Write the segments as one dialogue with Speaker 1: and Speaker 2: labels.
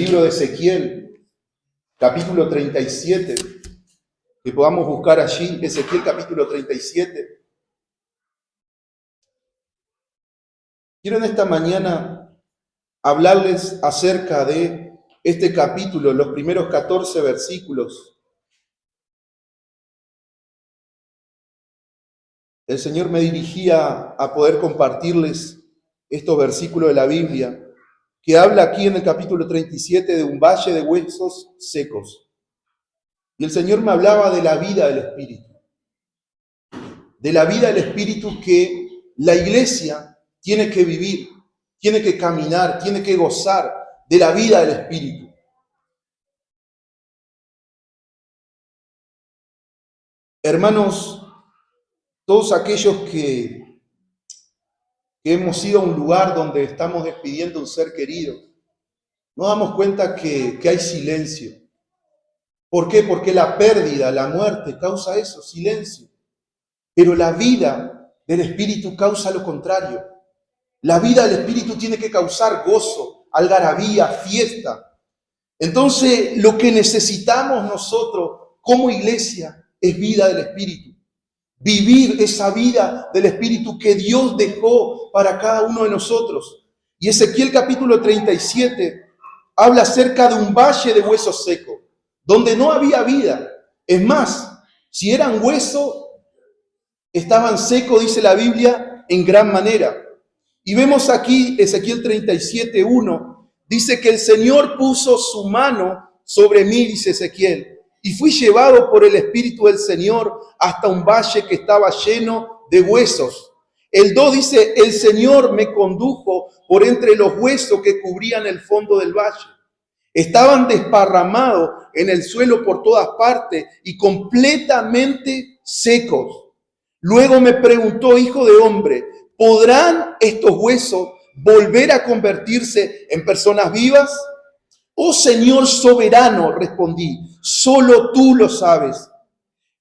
Speaker 1: libro de Ezequiel, capítulo 37, que podamos buscar allí, Ezequiel capítulo 37. Quiero en esta mañana hablarles acerca de este capítulo, los primeros 14 versículos. El Señor me dirigía a poder compartirles estos versículos de la Biblia, que habla aquí en el capítulo 37 de un valle de huesos secos. Y el Señor me hablaba de la vida del Espíritu. De la vida del Espíritu que la iglesia tiene que vivir, tiene que caminar, tiene que gozar de la vida del Espíritu. Hermanos, todos aquellos que hemos ido a un lugar donde estamos despidiendo a un ser querido, nos damos cuenta que hay silencio. ¿Por qué? Porque la pérdida, la muerte causa eso, silencio. Pero la vida del Espíritu causa lo contrario. La vida del Espíritu tiene que causar gozo, algarabía, fiesta. Entonces, lo que necesitamos nosotros como iglesia es vida del Espíritu. Vivir esa vida del Espíritu que Dios dejó para cada uno de nosotros. Y Ezequiel capítulo 37 habla acerca de un valle de huesos secos, donde no había vida. Es más, si eran huesos, estaban secos, dice la Biblia, en gran manera. Y vemos aquí Ezequiel 37:1, dice que el Señor puso su mano sobre mí, dice Ezequiel, y fui llevado por el Espíritu del Señor hasta un valle que estaba lleno de huesos. El 2 dice, el Señor me condujo por entre los huesos que cubrían el fondo del valle. Estaban desparramados en el suelo por todas partes y completamente secos. Luego me preguntó, hijo de hombre, ¿podrán estos huesos volver a convertirse en personas vivas? Oh Señor soberano, respondí, solo tú lo sabes.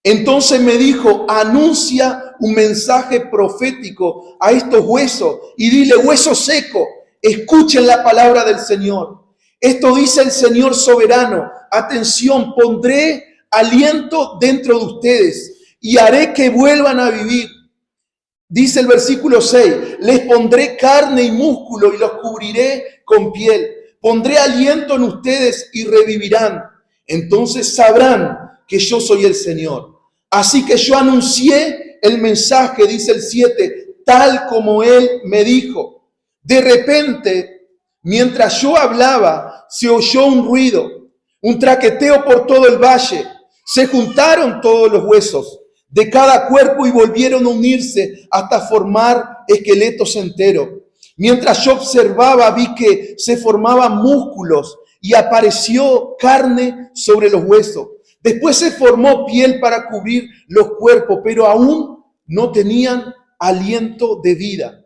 Speaker 1: Entonces me dijo, anuncia un mensaje profético a estos huesos y dile, huesos secos, escuchen la palabra del Señor. Esto dice el Señor soberano, atención, pondré aliento dentro de ustedes y haré que vuelvan a vivir. Dice el versículo 6, les pondré carne y músculo y los cubriré con piel. Pondré aliento en ustedes y revivirán. Entonces sabrán que yo soy el Señor. Así que yo anuncié el mensaje, dice el 7, tal como Él me dijo. De repente, mientras yo hablaba, se oyó un ruido, un traqueteo por todo el valle. Se juntaron todos los huesos de cada cuerpo y volvieron a unirse hasta formar esqueletos enteros. Mientras yo observaba, vi que se formaban músculos y apareció carne sobre los huesos. Después se formó piel para cubrir los cuerpos, pero aún no tenían aliento de vida.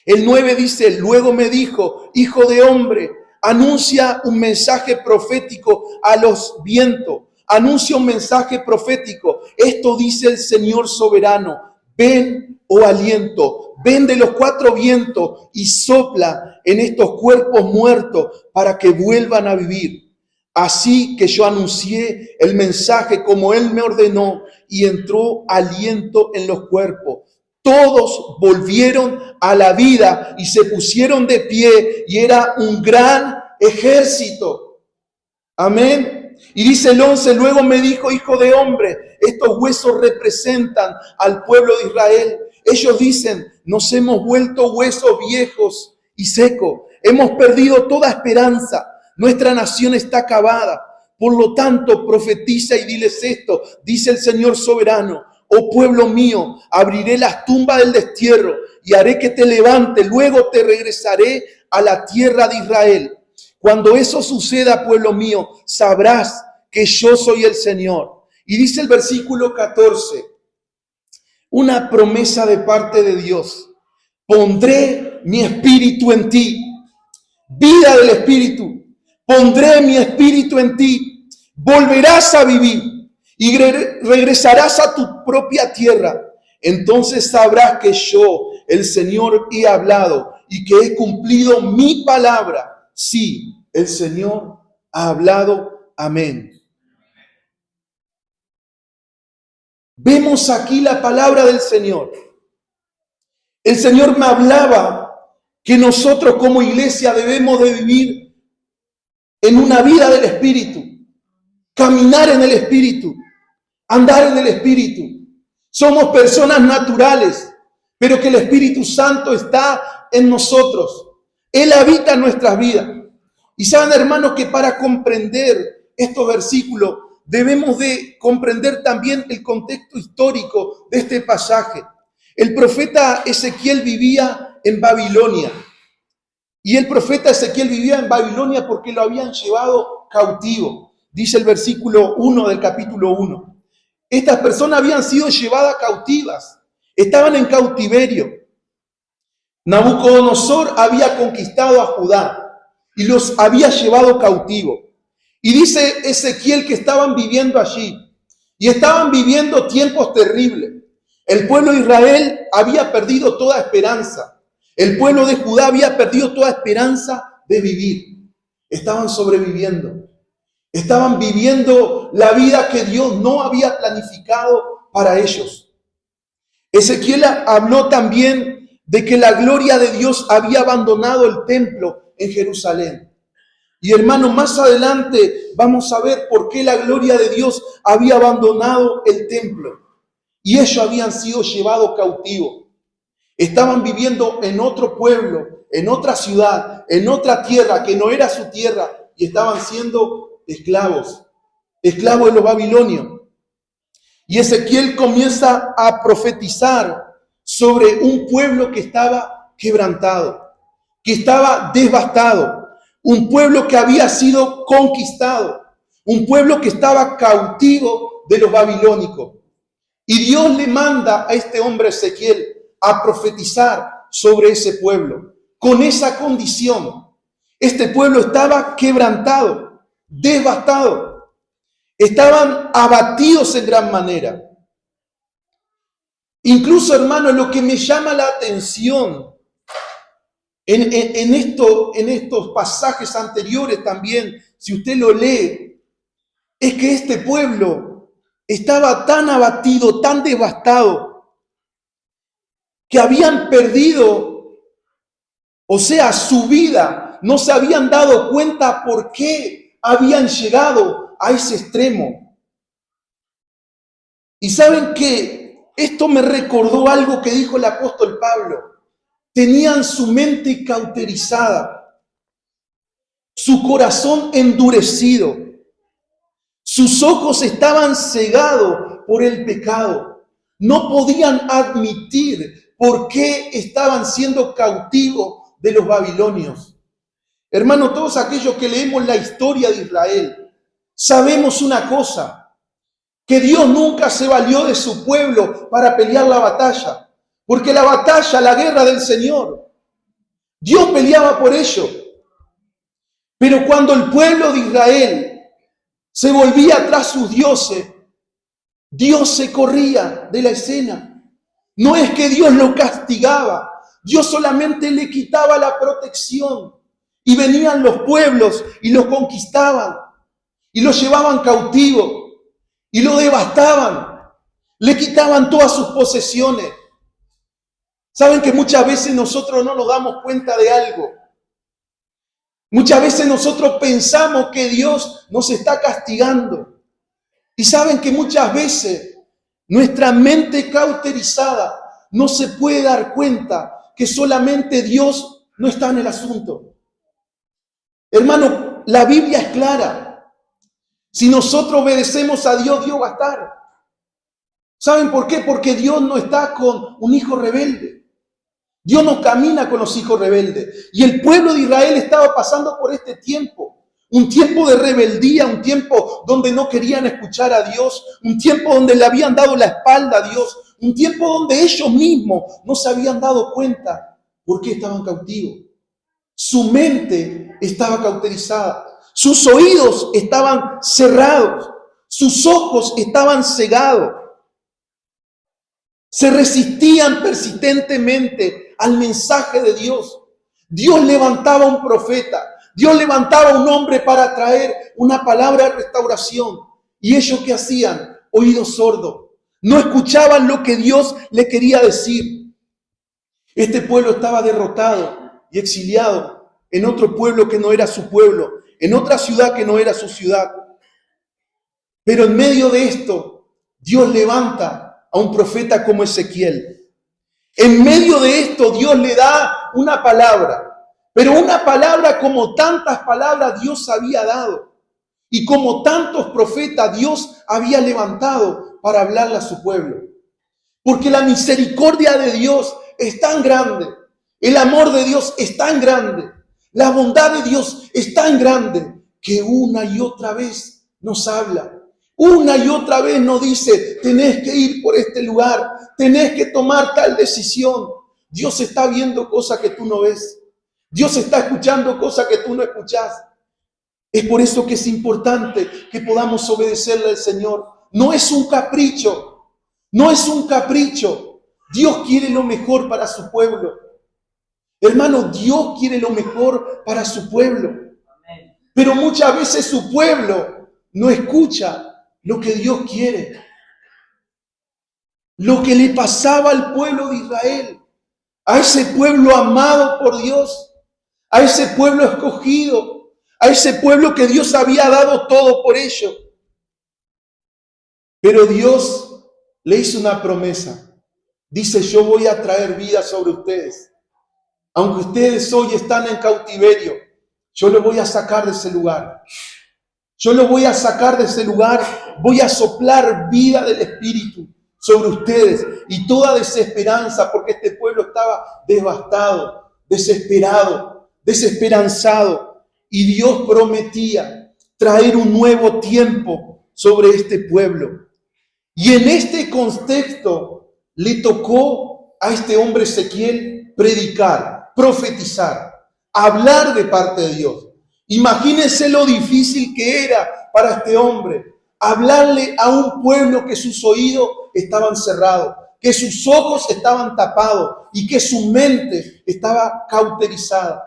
Speaker 1: El 9 dice, luego me dijo, hijo de hombre, anuncia un mensaje profético a los vientos. Anuncia un mensaje profético. Esto dice el Señor soberano. Ven, oh aliento, ven de los cuatro vientos y sopla en estos cuerpos muertos para que vuelvan a vivir. Así que yo anuncié el mensaje como Él me ordenó y entró aliento en los cuerpos. Todos volvieron a la vida y se pusieron de pie y era un gran ejército. Amén. Y dice el 11, luego me dijo, hijo de hombre, estos huesos representan al pueblo de Israel. Ellos dicen, nos hemos vuelto huesos viejos y secos. Hemos perdido toda esperanza. Nuestra nación está acabada. Por lo tanto, profetiza y diles esto, dice el Señor soberano. Oh pueblo mío, abriré las tumbas del destierro y haré que te levante. Luego te regresaré a la tierra de Israel. Cuando eso suceda, pueblo mío, sabrás que yo soy el Señor. Y dice el versículo 14, una promesa de parte de Dios. Pondré mi espíritu en ti. Vida del espíritu. Pondré mi espíritu en ti. Volverás a vivir y regresarás a tu propia tierra. Entonces sabrás que yo, el Señor, he hablado y que he cumplido mi palabra. Sí, El Señor ha hablado. Amén. Vemos aquí la palabra del Señor. El Señor me hablaba que nosotros como iglesia debemos de vivir en una vida del Espíritu, caminar en el Espíritu, andar en el Espíritu. Somos personas naturales, pero que el Espíritu Santo está en nosotros. Él habita en nuestras vidas. Y saben, hermanos, que para comprender estos versículos debemos de comprender también el contexto histórico de este pasaje. El profeta Ezequiel vivía en Babilonia. Y el profeta Ezequiel vivía en Babilonia porque lo habían llevado cautivo. Dice el versículo 1 del capítulo 1. Estas personas habían sido llevadas cautivas. Estaban en cautiverio. Nabucodonosor había conquistado a Judá y los había llevado cautivo. Y dice Ezequiel que estaban viviendo allí. Y estaban viviendo tiempos terribles. El pueblo de Israel había perdido toda esperanza. El pueblo de Judá había perdido toda esperanza de vivir. Estaban sobreviviendo. Estaban viviendo la vida que Dios no había planificado para ellos. Ezequiel habló también de que la gloria de Dios había abandonado el templo en Jerusalén. Y hermano, más adelante vamos a ver por qué la gloria de Dios había abandonado el templo. Y ellos habían sido llevados cautivos. Estaban viviendo en otro pueblo, en otra ciudad, en otra tierra que no era su tierra. Y estaban siendo esclavos de los babilonios. Y Ezequiel comienza a profetizar sobre un pueblo que estaba quebrantado, que estaba devastado, un pueblo que había sido conquistado, un pueblo que estaba cautivo de los babilónicos. Y Dios le manda a este hombre Ezequiel a profetizar sobre ese pueblo, con esa condición. Este pueblo estaba quebrantado, devastado, estaban abatidos en gran manera. Incluso, hermano, lo que me llama la atención en estos pasajes anteriores también, si usted lo lee, es que este pueblo estaba tan abatido, tan devastado, que habían perdido, o sea, su vida. No se habían dado cuenta por qué habían llegado a ese extremo. Y saben que esto me recordó algo que dijo el apóstol Pablo. Tenían su mente cauterizada, su corazón endurecido, sus ojos estaban cegados por el pecado. No podían admitir por qué estaban siendo cautivos de los babilonios. Hermano, todos aquellos que leemos la historia de Israel, sabemos una cosa, que Dios nunca se valió de su pueblo para pelear la batalla, porque la batalla, la guerra del Señor, Dios peleaba por ello. Pero cuando el pueblo de Israel se volvía tras sus dioses, Dios se corría de la escena. No es que Dios lo castigaba, Dios solamente le quitaba la protección. Y venían los pueblos y los conquistaban y los llevaban cautivo y lo devastaban, le quitaban todas sus posesiones. Saben que muchas veces nosotros no nos damos cuenta de algo. Muchas veces nosotros pensamos que Dios nos está castigando. Y saben que muchas veces nuestra mente cauterizada no se puede dar cuenta que solamente Dios no está en el asunto. Hermano, la Biblia es clara. Si nosotros obedecemos a Dios, Dios va a estar. ¿Saben por qué? Porque Dios no está con un hijo rebelde. Dios no camina con los hijos rebeldes. Y el pueblo de Israel estaba pasando por este tiempo. Un tiempo de rebeldía, un tiempo donde no querían escuchar a Dios, un tiempo donde le habían dado la espalda a Dios, un tiempo donde ellos mismos no se habían dado cuenta por qué estaban cautivos. Su mente estaba cauterizada, sus oídos estaban cerrados, sus ojos estaban cegados. Se resistían persistentemente al mensaje de Dios. Dios levantaba un profeta, Dios levantaba un hombre para traer una palabra de restauración. ¿Y ellos qué hacían? Oídos sordos. No escuchaban lo que Dios le quería decir. Este pueblo estaba derrotado y exiliado en otro pueblo que no era su pueblo, en otra ciudad que no era su ciudad. Pero en medio de esto, Dios levanta a un profeta como Ezequiel. En medio de esto, Dios le da una palabra. Pero una palabra como tantas palabras Dios había dado. Y como tantos profetas Dios había levantado para hablarle a su pueblo. Porque la misericordia de Dios es tan grande. El amor de Dios es tan grande. La bondad de Dios es tan grande que una y otra vez nos habla. Una y otra vez nos dice, tenés que ir por este lugar, tenés que tomar tal decisión. Dios está viendo cosas que tú no ves. Dios está escuchando cosas que tú no escuchás. Es por eso que es importante que podamos obedecerle al Señor. No es un capricho, no es un capricho. Dios quiere lo mejor para su pueblo. Hermano, Dios quiere lo mejor para su pueblo. Pero muchas veces su pueblo no escucha lo que Dios quiere. Lo que le pasaba al pueblo de Israel, a ese pueblo amado por Dios, a ese pueblo escogido, a ese pueblo que Dios había dado todo por ello. Pero Dios le hizo una promesa. Dice, yo voy a traer vida sobre ustedes. Aunque ustedes hoy están en cautiverio, yo los voy a sacar de ese lugar. Yo los voy a sacar de ese lugar. Voy a soplar vida del Espíritu sobre ustedes y toda desesperanza, porque este pueblo estaba devastado, desesperado, desesperanzado. Y Dios prometía traer un nuevo tiempo sobre este pueblo. Y en este contexto le tocó a este hombre Ezequiel predicar, profetizar, hablar de parte de Dios. Imagínense lo difícil que era para este hombre hablarle a un pueblo que sus oídos estaban cerrados, que sus ojos estaban tapados y que su mente estaba cauterizada.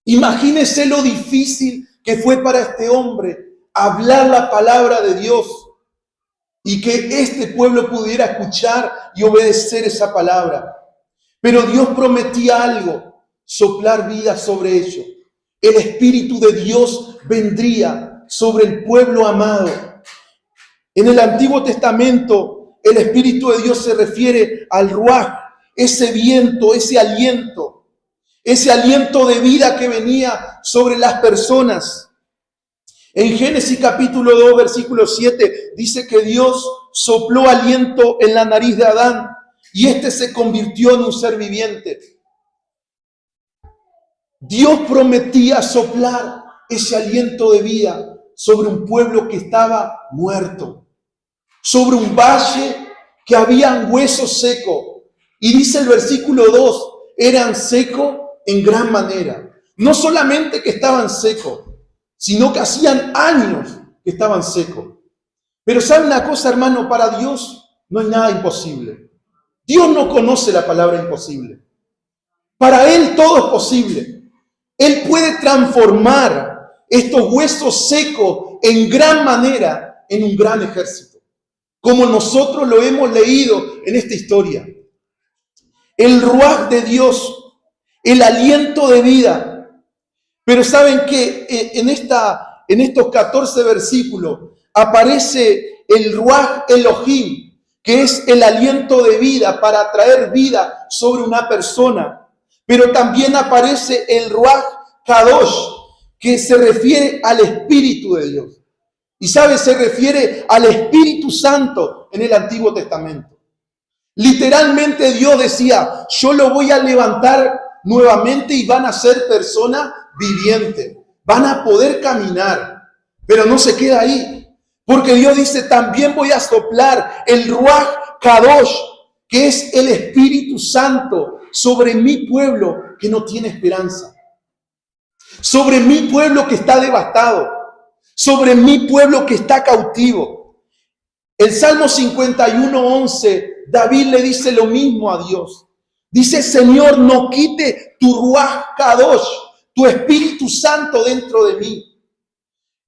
Speaker 1: Imagínense lo difícil que fue para este hombre hablar la palabra de Dios y que este pueblo pudiera escuchar y obedecer esa palabra. Pero Dios prometía algo, soplar vida sobre ellos. El Espíritu de Dios vendría sobre el pueblo amado. En el Antiguo Testamento, el Espíritu de Dios se refiere al ruaj, ese viento, ese aliento de vida que venía sobre las personas. En Génesis capítulo 2, versículo 7, dice que Dios sopló aliento en la nariz de Adán y éste se convirtió en un ser viviente. Dios prometía soplar ese aliento de vida sobre un pueblo que estaba muerto, sobre un valle que habían huesos secos. Y dice el versículo 2, eran secos en gran manera. No solamente que estaban secos, sino que hacían años que estaban secos. Pero ¿sabe una cosa, hermano? Para Dios no hay nada imposible. Dios no conoce la palabra imposible. Para Él todo es posible. Él puede transformar estos huesos secos en gran manera en un gran ejército, como nosotros lo hemos leído en esta historia. El ruaj de Dios, el aliento de vida. Pero ¿saben qué? En estos 14 versículos aparece el ruaj Elohim, que es el aliento de vida para traer vida sobre una persona. Pero también aparece el ruaj Kadosh, que se refiere al Espíritu de Dios. Y ¿sabe? Se refiere al Espíritu Santo en el Antiguo Testamento. Literalmente Dios decía, yo lo voy a levantar nuevamente y van a ser personas vivientes. Van a poder caminar. Pero no se queda ahí. Porque Dios dice, también voy a soplar el ruaj Kadosh, que es el Espíritu Santo, sobre mi pueblo que no tiene esperanza. Sobre mi pueblo que está devastado. Sobre mi pueblo que está cautivo. El Salmo 51:11, David le dice lo mismo a Dios. Dice, Señor, no quite tu ruaj Kadosh, tu Espíritu Santo dentro de mí.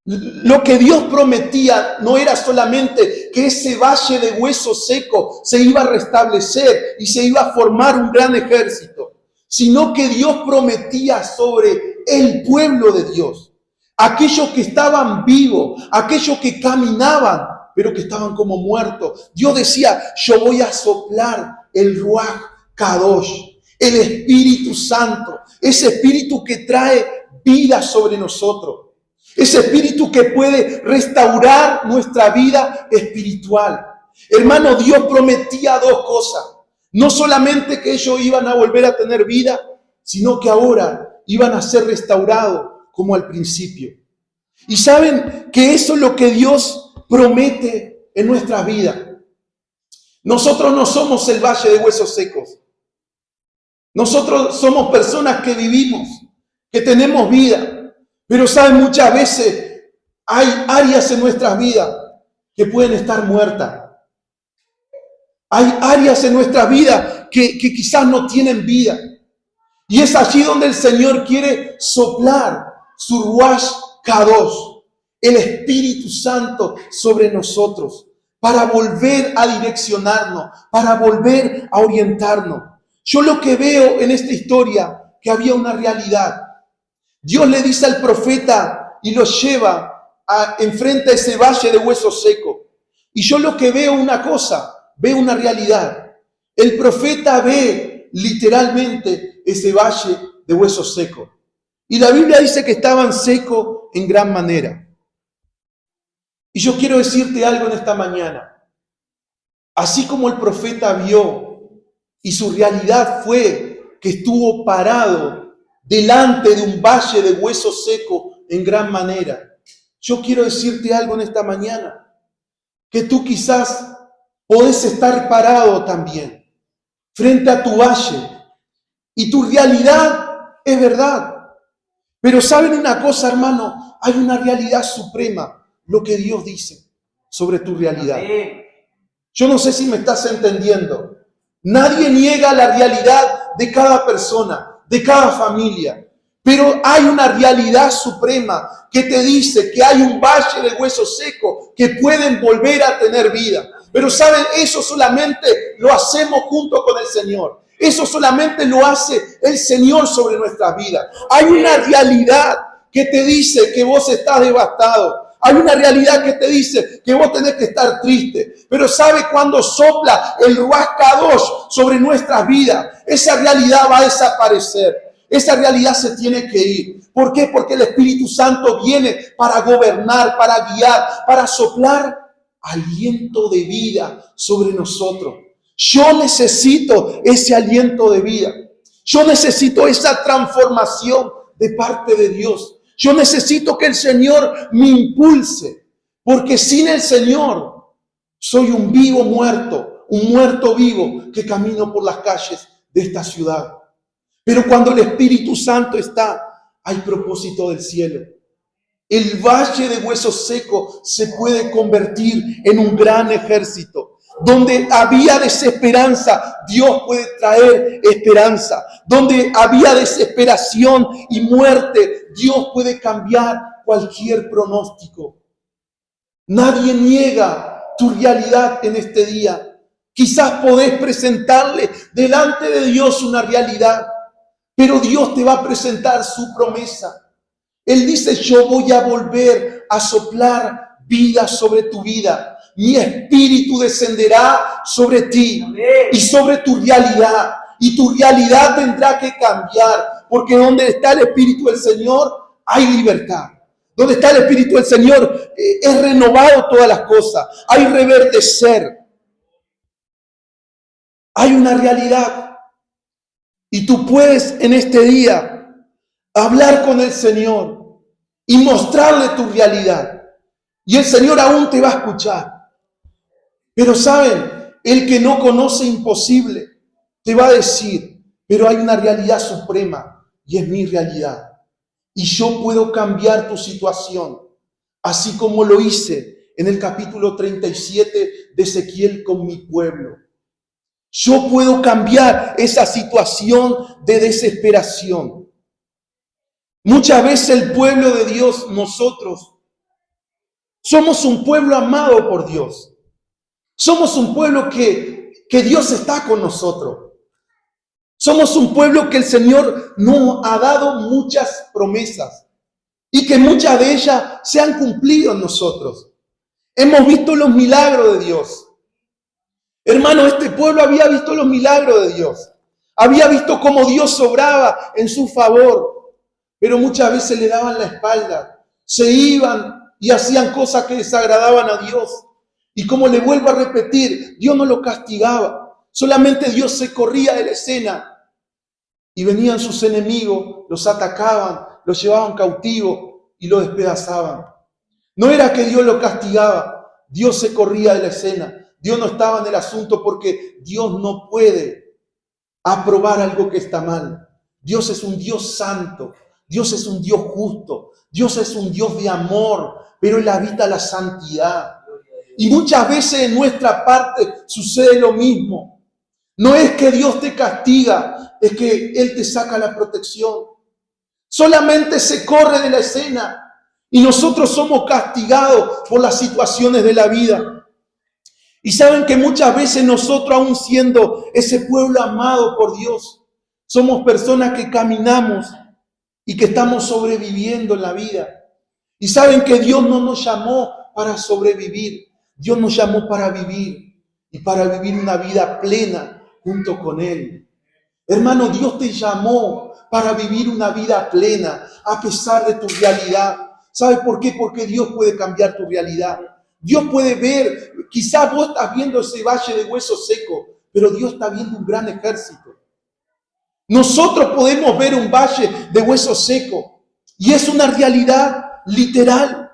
Speaker 1: Lo que Dios prometía no era solamente que ese valle de huesos secos se iba a restablecer y se iba a formar un gran ejército, sino que Dios prometía sobre el pueblo de Dios, aquellos que estaban vivos, aquellos que caminaban, pero que estaban como muertos. Dios decía, yo voy a soplar el Ruach Kadosh, el Espíritu Santo, ese Espíritu que trae vida sobre nosotros. Ese Espíritu que puede restaurar nuestra vida espiritual. Hermano, Dios prometía dos cosas. No solamente que ellos iban a volver a tener vida, sino que ahora iban a ser restaurados como al principio. Y saben que eso es lo que Dios promete en nuestra vida. Nosotros no somos el valle de huesos secos. Nosotros somos personas que vivimos, que tenemos vida. Pero saben, muchas veces hay áreas en nuestras vidas que pueden estar muertas. Hay áreas en nuestra vida que quizás no tienen vida. Y es allí donde el Señor quiere soplar su Ruach Kadosh, el Espíritu Santo sobre nosotros, para volver a direccionarnos, para volver a orientarnos. Yo lo que veo en esta historia, que había una realidad. Dios le dice al profeta y lo lleva enfrente a ese valle de huesos secos. Y yo lo que veo una cosa, veo una realidad. El profeta ve literalmente ese valle de huesos secos. Y la Biblia dice que estaban secos en gran manera. Y yo quiero decirte algo en esta mañana. Así como el profeta vio y su realidad fue que estuvo parado delante de un valle de huesos secos en gran manera. Yo quiero decirte algo en esta mañana, que tú quizás podés estar parado también frente a tu valle y tu realidad es verdad. Pero ¿saben una cosa, hermano? Hay una realidad suprema, lo que Dios dice sobre tu realidad. Yo no sé si me estás entendiendo. Nadie niega la realidad de cada persona, de cada familia. Pero hay una realidad suprema que te dice que hay un valle de huesos secos que pueden volver a tener vida. Pero ¿saben? Eso solamente lo hacemos junto con el Señor. Eso solamente lo hace el Señor sobre nuestras vidas. Hay una realidad que te dice que vos estás devastado. Hay una realidad que te dice que vos tenés que estar triste. Pero ¿sabe cuándo sopla el Ruach Kadosh sobre nuestras vidas? Esa realidad va a desaparecer. Esa realidad se tiene que ir. ¿Por qué? Porque el Espíritu Santo viene para gobernar, para guiar, para soplar aliento de vida sobre nosotros. Yo necesito ese aliento de vida. Yo necesito esa transformación de parte de Dios. Yo necesito que el Señor me impulse, porque sin el Señor soy un vivo muerto, un muerto vivo que camino por las calles de esta ciudad. Pero cuando el Espíritu Santo está, hay propósito del cielo. El valle de huesos secos se puede convertir en un gran ejército. Donde había desesperanza, Dios puede traer esperanza. Donde había desesperación y muerte, Dios puede cambiar cualquier pronóstico. Nadie niega tu realidad en este día. Quizás podés presentarle delante de Dios una realidad, pero Dios te va a presentar su promesa. Él dice, yo voy a volver a soplar vida sobre tu vida. Mi espíritu descenderá sobre ti y sobre tu realidad. Y tu realidad tendrá que cambiar, porque donde está el Espíritu del Señor hay libertad. Donde está el Espíritu del Señor es renovado todas las cosas. Hay reverdecer. Hay una realidad. Y tú puedes en este día hablar con el Señor y mostrarle tu realidad. Y el Señor aún te va a escuchar. Pero saben, el que no conoce imposible te va a decir, pero hay una realidad suprema y es mi realidad. Y yo puedo cambiar tu situación, así como lo hice en el capítulo 37 de Ezequiel con mi pueblo. Yo puedo cambiar esa situación de desesperación. Muchas veces el pueblo de Dios, nosotros, somos un pueblo amado por Dios. Somos un pueblo que Dios está con nosotros. Somos un pueblo que el Señor nos ha dado muchas promesas y que muchas de ellas se han cumplido en nosotros. Hemos visto los milagros de Dios. Hermano, este pueblo había visto los milagros de Dios. Había visto cómo Dios obraba en su favor. Pero muchas veces le daban la espalda. Se iban y hacían cosas que desagradaban a Dios. Y como le vuelvo a repetir, Dios no lo castigaba. Solamente Dios se corría de la escena. Y venían sus enemigos, los atacaban, los llevaban cautivos y los despedazaban. No era que Dios lo castigaba. Dios se corría de la escena. Dios no estaba en el asunto porque Dios no puede aprobar algo que está mal. Dios es un Dios santo. Dios es un Dios justo. Dios es un Dios de amor, pero Él habita la santidad. Y muchas veces en nuestra parte sucede lo mismo. No es que Dios te castiga, es que Él te saca la protección. Solamente se corre de la escena y nosotros somos castigados por las situaciones de la vida. Y saben que muchas veces nosotros, aún siendo ese pueblo amado por Dios, somos personas que caminamos y que estamos sobreviviendo en la vida. Y saben que Dios no nos llamó para sobrevivir. Dios nos llamó para vivir y para vivir una vida plena junto con Él. Hermano, Dios te llamó para vivir una vida plena a pesar de tu realidad. ¿Sabes por qué? Porque Dios puede cambiar tu realidad. Dios puede ver, quizás vos estás viendo ese valle de huesos secos, pero Dios está viendo un gran ejército. Nosotros podemos ver un valle de huesos secos y es una realidad literal,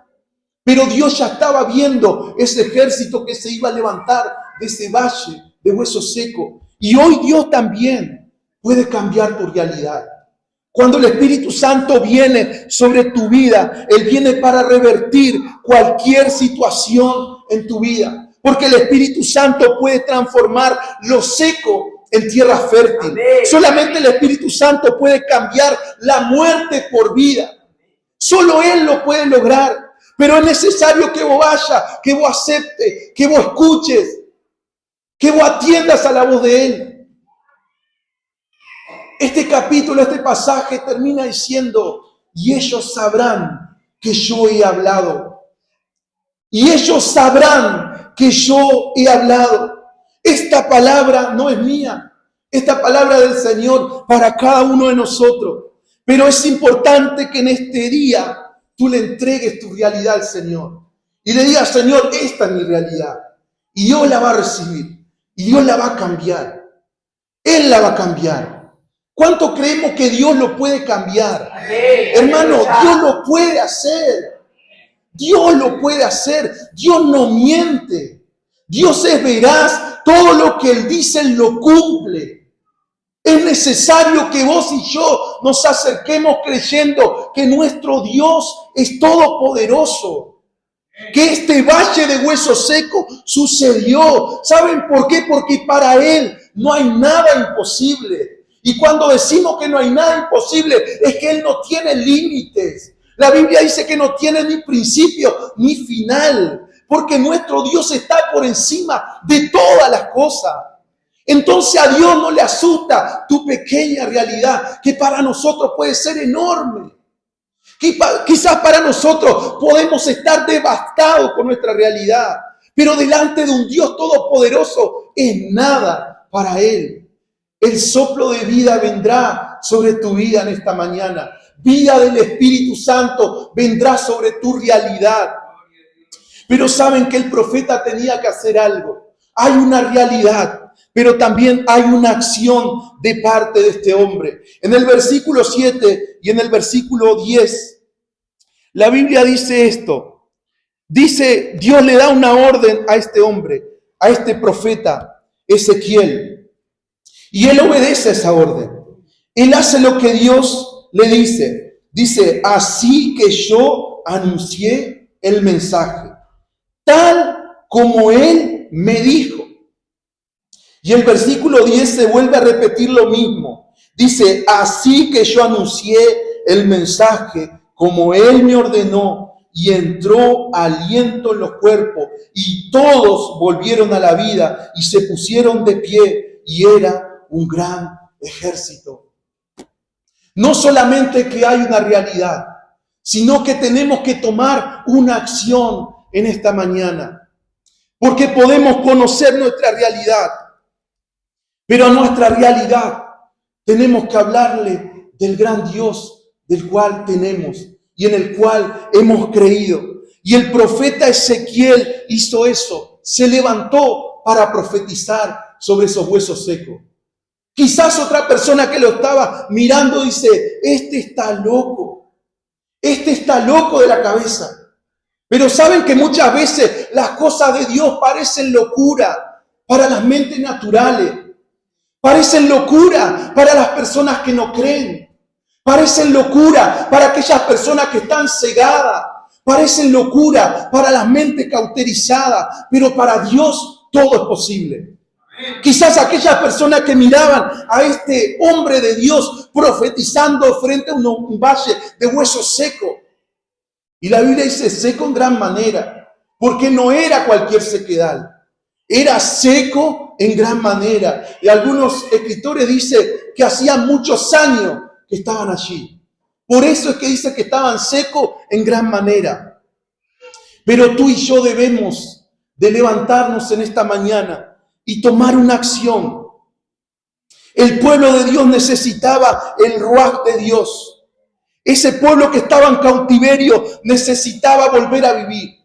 Speaker 1: pero Dios ya estaba viendo ese ejército que se iba a levantar de ese valle de huesos secos. Y hoy Dios también puede cambiar tu realidad. Cuando el Espíritu Santo viene sobre tu vida, Él viene para revertir cualquier situación en tu vida. Porque el Espíritu Santo puede transformar lo seco en tierra fértil. Amén. Solamente el Espíritu Santo puede cambiar la muerte por vida. Solo Él lo puede lograr. Pero es necesario que vos vayas, que vos aceptes, que vos escuches, que vos atiendas a la voz de Él. Este capítulo, este pasaje termina diciendo, y ellos sabrán que yo he hablado. Y ellos sabrán que yo he hablado. Esta palabra no es mía. Esta palabra del Señor para cada uno de nosotros. Pero es importante que en este día tú le entregues tu realidad al Señor. Y le digas, Señor, esta es mi realidad. Y Dios la va a recibir. Y Dios la va a cambiar. Él la va a cambiar. ¿Cuánto creemos que Dios lo puede cambiar? Amén. Hermano, Dios lo puede hacer. Dios lo puede hacer. Dios no miente. Dios es veraz. Todo lo que Él dice, Él lo cumple. Es necesario que vos y yo nos acerquemos creyendo que nuestro Dios es todopoderoso. Que este valle de huesos secos sucedió. ¿Saben por qué? Porque para Él no hay nada imposible. Y cuando decimos que no hay nada imposible, es que Él no tiene límites. La Biblia dice que no tiene ni principio ni final, porque nuestro Dios está por encima de todas las cosas. Entonces a Dios no le asusta tu pequeña realidad, que para nosotros puede ser enorme. Quizás para nosotros podemos estar devastados con nuestra realidad, pero delante de un Dios todopoderoso es nada para Él. El soplo de vida vendrá sobre tu vida en esta mañana. Vida del Espíritu Santo vendrá sobre tu realidad. Pero saben que el profeta tenía que hacer algo. Hay una realidad, pero también hay una acción de parte de este hombre. En el versículo 7 y en el versículo 10, la Biblia dice esto. Dice, Dios le da una orden a este hombre, a este profeta, Ezequiel. Y él obedece esa orden. Él hace lo que Dios le dice. Dice, así que yo anuncié el mensaje, tal como Él me dijo. Y el versículo 10 se vuelve a repetir lo mismo. Dice, así que yo anuncié el mensaje como Él me ordenó, y entró aliento en los cuerpos, y todos volvieron a la vida y se pusieron de pie, y era un gran ejército. No solamente que hay una realidad, sino que tenemos que tomar una acción en esta mañana, porque podemos conocer nuestra realidad, pero a nuestra realidad tenemos que hablarle del gran Dios del cual tenemos y en el cual hemos creído. Y el profeta Ezequiel hizo eso, se levantó para profetizar sobre esos huesos secos. Quizás otra persona que lo estaba mirando dice, este está loco de la cabeza. Pero saben que muchas veces las cosas de Dios parecen locura para las mentes naturales, parecen locura para las personas que no creen, parecen locura para aquellas personas que están cegadas, parecen locura para las mentes cauterizadas, pero para Dios todo es posible. Quizás aquellas personas que miraban a este hombre de Dios profetizando frente a un valle de huesos secos. Y la Biblia dice seco en gran manera, porque no era cualquier sequedad, era seco en gran manera. Y algunos escritores dicen que hacía muchos años que estaban allí. Por eso es que dice que estaban secos en gran manera. Pero tú y yo debemos de levantarnos en esta mañana y tomar una acción. El pueblo de Dios necesitaba el ruaj de Dios. Ese pueblo que estaba en cautiverio necesitaba volver a vivir.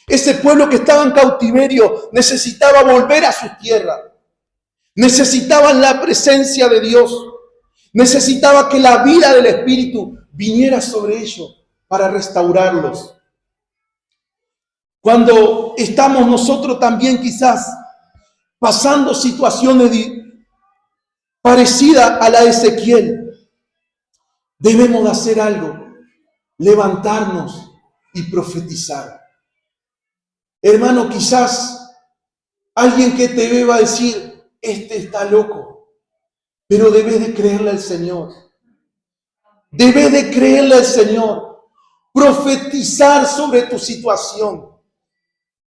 Speaker 1: Ese pueblo que estaba en cautiverio necesitaba volver a su tierra. Necesitaban la presencia de Dios. Necesitaba que la vida del Espíritu viniera sobre ellos para restaurarlos. Cuando estamos nosotros también quizás pasando situaciones parecidas a la de Ezequiel, debemos de hacer algo, levantarnos y profetizar. Hermano, quizás alguien que te ve va a decir, este está loco, pero debes de creerle al Señor. Debes de creerle al Señor. Profetizar sobre tu situación.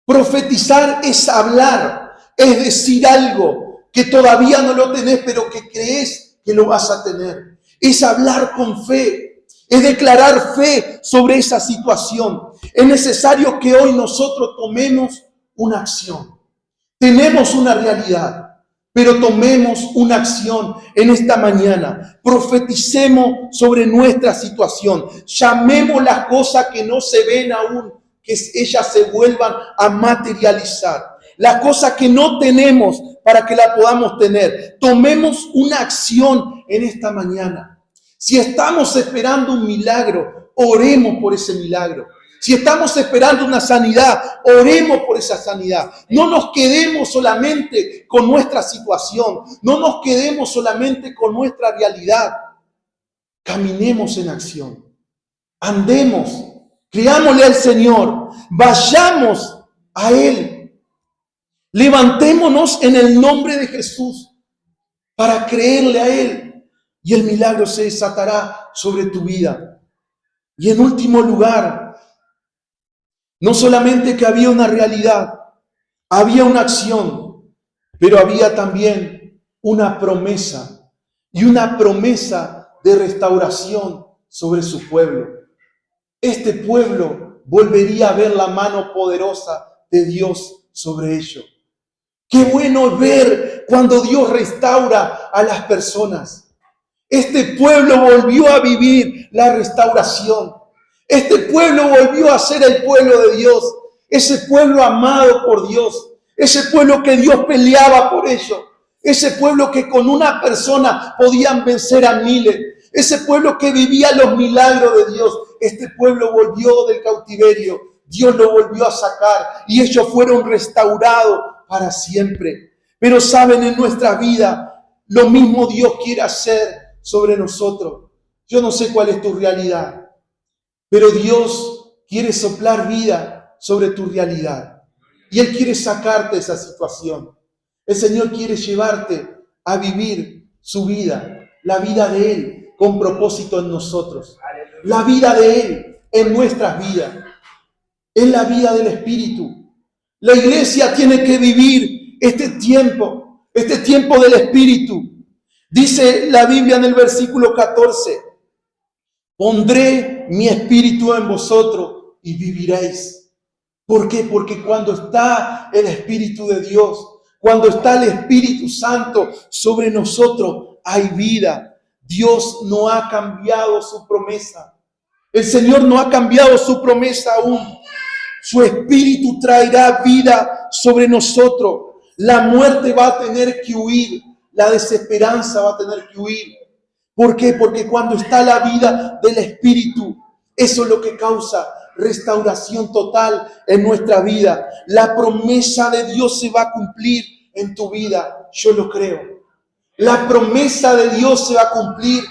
Speaker 1: Profetizar es hablar, es decir algo que todavía no lo tenés, pero que crees que lo vas a tener. Es hablar con fe, es declarar fe sobre esa situación. Es necesario que hoy nosotros tomemos una acción. Tenemos una realidad, pero tomemos una acción en esta mañana. Profeticemos sobre nuestra situación. Llamemos las cosas que no se ven aún, que ellas se vuelvan a materializar. Las cosas que no tenemos para que la podamos tener. Tomemos una acción en esta mañana. Si estamos esperando un milagro, oremos por ese milagro. Si estamos esperando una sanidad, oremos por esa sanidad. No nos quedemos solamente con nuestra situación. No nos quedemos solamente con nuestra realidad. Caminemos en acción. Andemos. Creámosle al Señor. Vayamos a Él. Levantémonos en el nombre de Jesús para creerle a Él. Y el milagro se desatará sobre tu vida. Y en último lugar, no solamente que había una realidad, había una acción, pero había también una promesa. Y una promesa de restauración sobre su pueblo. Este pueblo volvería a ver la mano poderosa de Dios sobre ellos. Qué bueno ver cuando Dios restaura a las personas. Este pueblo volvió a vivir la restauración. Este pueblo volvió a ser el pueblo de Dios. Ese pueblo amado por Dios. Ese pueblo que Dios peleaba por ellos. Ese pueblo que con una persona podían vencer a miles. Ese pueblo que vivía los milagros de Dios. Este pueblo volvió del cautiverio. Dios lo volvió a sacar y ellos fueron restaurados para siempre. Pero saben, en nuestra vida, lo mismo Dios quiere hacer sobre nosotros. Yo no sé cuál es tu realidad, pero Dios quiere soplar vida sobre tu realidad. Y Él quiere sacarte de esa situación. El Señor quiere llevarte a vivir su vida, la vida de Él. con propósito en nosotros. La vida de Él en nuestras vidas. Es la vida del Espíritu. La iglesia tiene que vivir este tiempo del Espíritu. Dice la Biblia en el versículo 14, pondré mi espíritu en vosotros y viviréis. ¿Por qué? Porque cuando está el Espíritu de Dios, cuando está el Espíritu Santo sobre nosotros, hay vida. Dios no ha cambiado su promesa. El Señor no ha cambiado su promesa aún. Su Espíritu traerá vida sobre nosotros. La muerte va a tener que huir. La desesperanza va a tener que huir. ¿Por qué? Porque cuando está la vida del Espíritu, eso es lo que causa restauración total en nuestra vida. La promesa de Dios se va a cumplir en tu vida. Yo lo creo. La promesa de Dios se va a cumplir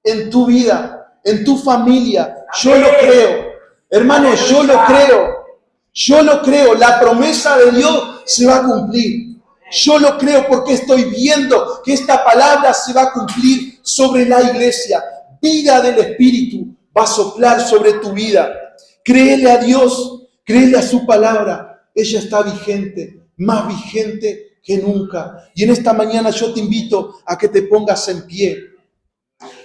Speaker 1: en tu vida, en tu familia. Yo lo creo. Hermano, yo lo creo. Yo lo creo. La promesa de Dios se va a cumplir. Yo lo creo porque estoy viendo que esta palabra se va a cumplir sobre la iglesia. Vida del Espíritu va a soplar sobre tu vida. Créele a Dios, créele a su palabra. Ella está vigente, más vigente que nunca. Y en esta mañana yo te invito a que te pongas en pie.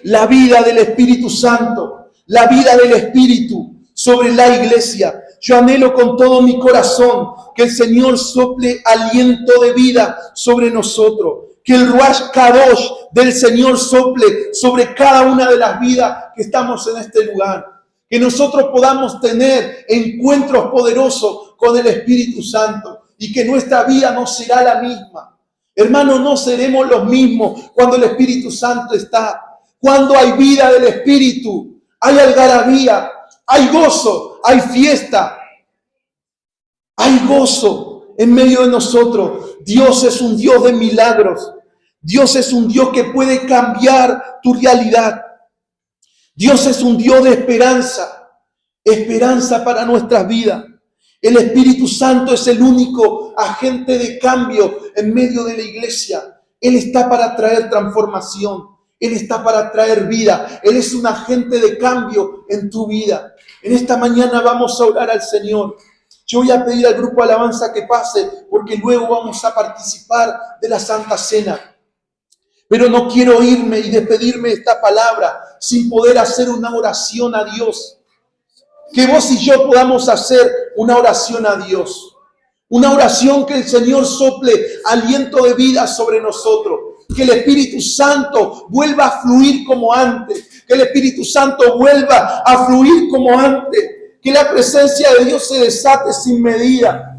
Speaker 1: La vida del Espíritu Santo, la vida del Espíritu sobre la iglesia. Yo anhelo con todo mi corazón que el Señor sople aliento de vida sobre nosotros. Que el Ruach Kadosh del Señor sople sobre cada una de las vidas que estamos en este lugar. Que nosotros podamos tener encuentros poderosos con el Espíritu Santo. Y que nuestra vida no será la misma. Hermanos, no seremos los mismos cuando el Espíritu Santo está. Cuando hay vida del Espíritu, hay algarabía, hay gozo, hay fiesta, hay gozo en medio de nosotros. Dios es un Dios de milagros. Dios es un Dios que puede cambiar tu realidad. Dios es un Dios de esperanza, esperanza para nuestras vidas. El Espíritu Santo es el único agente de cambio en medio de la iglesia. Él está para traer transformación. Él está para traer vida. Él es un agente de cambio en tu vida. En esta mañana vamos a orar al Señor. Yo voy a pedir al grupo de alabanza que pase porque luego vamos a participar de la Santa Cena. Pero no quiero irme y despedirme de esta palabra sin poder hacer una oración a Dios. Que vos y yo podamos hacer una oración a Dios. Una oración que el Señor sople aliento de vida sobre nosotros. Que el Espíritu Santo vuelva a fluir como antes. Que el Espíritu Santo vuelva a fluir como antes. Que la presencia de Dios se desate sin medida.